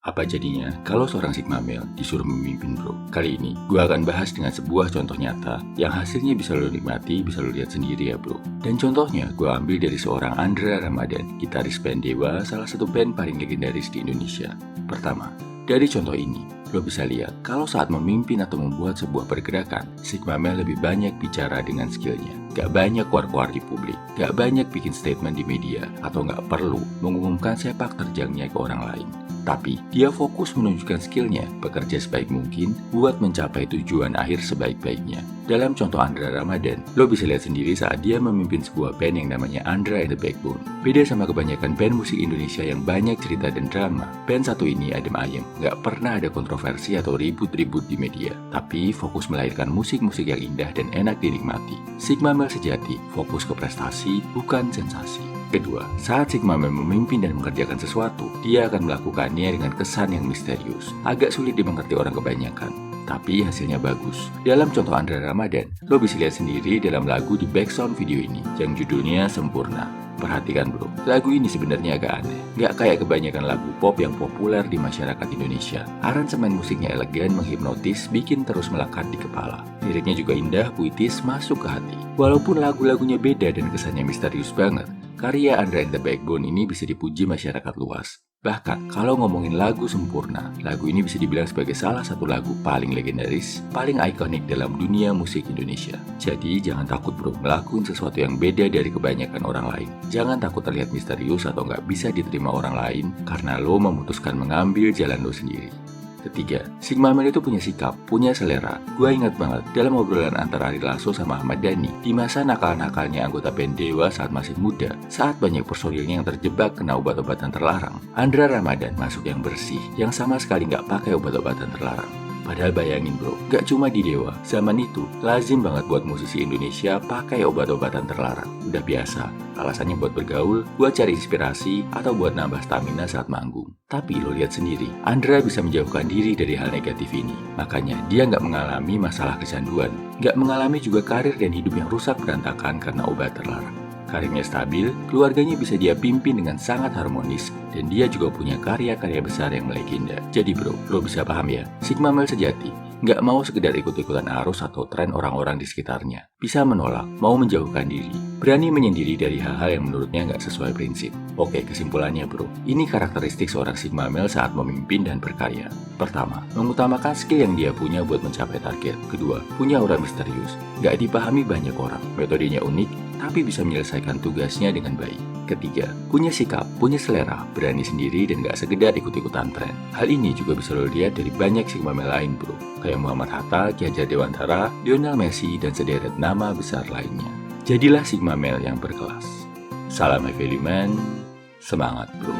Apa jadinya kalau seorang Sigma male disuruh memimpin bro? Kali ini gue akan bahas dengan sebuah contoh nyata yang hasilnya bisa lo nikmati, bisa lo lihat sendiri ya bro. Dan contohnya gue ambil dari seorang Andra Ramadan, gitaris band Dewa, salah satu band paling legendaris di Indonesia. Pertama, dari contoh ini, lo bisa lihat kalau saat memimpin atau membuat sebuah pergerakan, Sigma male lebih banyak bicara dengan skillnya. Gak banyak keluar-keluar di publik, gak banyak bikin statement di media, atau gak perlu mengumumkan sepak terjangnya ke orang lain. Tapi, dia fokus menunjukkan skillnya, bekerja sebaik mungkin buat mencapai tujuan akhir sebaik-baiknya. Dalam contoh Andra Ramadan, lo bisa lihat sendiri saat dia memimpin sebuah band yang namanya Andra and the Backbone. Beda sama kebanyakan band musik Indonesia yang banyak cerita dan drama, band satu ini adem ayem, gak pernah ada kontroversi atau ribut-ribut di media. Tapi, fokus melahirkan musik-musik yang indah dan enak dinikmati. Sigma male sejati, fokus ke prestasi, bukan sensasi. Kedua, saat Sigma male memimpin dan mengerjakan sesuatu, dia akan melakukannya dengan kesan yang misterius. Agak sulit dimengerti orang kebanyakan, tapi hasilnya bagus. Dalam contoh Andra Ramadan, lo bisa lihat sendiri dalam lagu di background video ini, yang judulnya Sempurna. Perhatikan bro, lagu ini sebenarnya agak aneh. Gak kayak kebanyakan lagu pop yang populer di masyarakat Indonesia. Aransemen musiknya elegan, menghipnotis, bikin terus melekat di kepala. Liriknya juga indah, puitis, masuk ke hati. Walaupun lagu-lagunya beda dan kesannya misterius banget, karya Andra and the Backbone ini bisa dipuji masyarakat luas. Bahkan, kalau ngomongin lagu Sempurna, lagu ini bisa dibilang sebagai salah satu lagu paling legendaris, paling ikonik dalam dunia musik Indonesia. Jadi, jangan takut bro, ngelakuin sesuatu yang beda dari kebanyakan orang lain. Jangan takut terlihat misterius atau nggak bisa diterima orang lain, karena lo memutuskan mengambil jalan lo sendiri. Ketiga, Sigma male itu punya sikap, punya selera. Gue ingat banget dalam obrolan antara Ari Lasso sama Ahmad Dhani di masa nakal-nakalnya anggota band Dewa saat masih muda, saat banyak personilnya yang terjebak kena obat-obatan terlarang. Andra Ramadan masuk yang bersih, yang sama sekali nggak pakai obat-obatan terlarang. Padahal bayangin bro, gak cuma di Dewa, zaman itu lazim banget buat musisi Indonesia pakai obat-obatan terlarang. Udah biasa, alasannya buat bergaul, buat cari inspirasi, atau buat nambah stamina saat manggung. Tapi lo lihat sendiri, Andra bisa menjauhkan diri dari hal negatif ini. Makanya dia gak mengalami masalah kecanduan, gak mengalami juga karir dan hidup yang rusak berantakan karena obat terlarang. Karirnya stabil, keluarganya bisa dia pimpin dengan sangat harmonis, dan dia juga punya karya-karya besar yang melegenda. Jadi bro, lo bisa paham ya, Sigma male sejati nggak mau sekedar ikut-ikutan arus atau tren orang-orang di sekitarnya. Bisa menolak, mau menjauhkan diri, berani menyendiri dari hal-hal yang menurutnya nggak sesuai prinsip. Oke, kesimpulannya bro, ini karakteristik seorang Sigma male saat memimpin dan berkarya. Pertama, mengutamakan skill yang dia punya buat mencapai target. Kedua, punya aura misterius, nggak dipahami banyak orang, metodenya unik, tapi bisa menyelesaikan tugasnya dengan baik. Ketiga, punya sikap, punya selera, berani sendiri dan gak sekedar ikut-ikutan tren. Hal ini juga bisa lo lihat dari banyak Sigma male lain bro, kayak Muhammad Hatta, Ki Hajar Dewantara, Lionel Messi, dan sederet nama besar lainnya. Jadilah Sigma male yang berkelas. Salam Heavy Man, semangat bro.